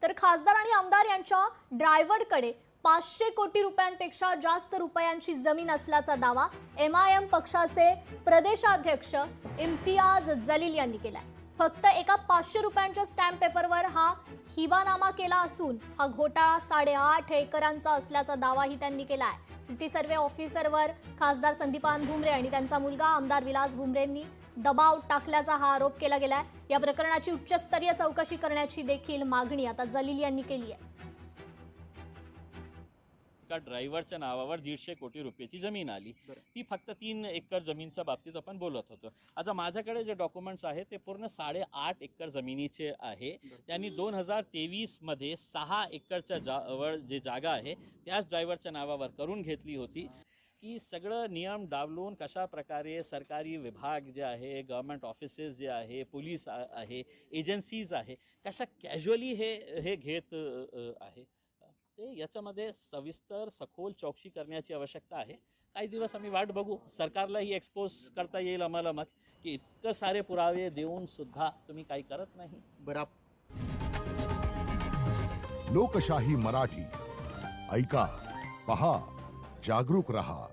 तर खासदार आणि आमदार यांच्या ड्रायव्हरकडे 500 कोटी रुपयांपेक्षा जास्त रुपयांची जमीन असल्याचा दावा MIM पक्षाचे प्रदेशाध्यक्ष इम्तियाज जलील यांनी केलाय। फक्त एका 500 रुपयांच्या स्टॅम्प पेपरवर हा हिबानामा केला असून हा घोटाळा 8.5 एकरांचा असल्याचा दावाही त्यांनी केलाय। सिटी सर्वे ऑफिसरवर खासदार संदीपान भुमरे आणि त्यांचा मुलगा आमदार विलास भुमरेंनी दबाव टाकल्याचा हा आरोप केला गेलाय। या प्रकरणाची उच्चस्तरीय चौकशी करण्याची देखील मागणी आता जलील यांनी केली आहे। एका ड्रायव्हरच्या नावावर 150 कोटी रुपयाची जमीन आली। ती फक्त 3 एकर जमीनच्या बाबतीत आपण बोलत होतो। आता माझ्याकडे जे डॉक्युमेंट्स आहेत ते पूर्ण 8.5 एकर जमिनीचे आहे। त्यांनी 2023 मध्ये 6 एकरच्या जवळ जे जागा आहे त्याच ड्रायव्हरच्या नावावर करून घेतली होती। की सगळं नियम डावलून कशा प्रकारे सरकारी विभाग जे आहे, गव्हर्नमेंट ऑफिसेस जे आहे, पोलीस आहे, एजन्सीज आहे, कशा कॅज्युअली हे घेत आहे ते याच्यामध्ये सविस्तर सखोल चौकशी करण्याची आवश्यकता आहे। काही दिवस आम्ही वाट बघू, सरकारलाही एक्सपोज करता येईल आम्हाला मग की इतकं सारे पुरावे देऊन सुद्धा तुम्ही काही करत नाही। लोकशाही मराठी ऐका, पहा, जागरूक रहा।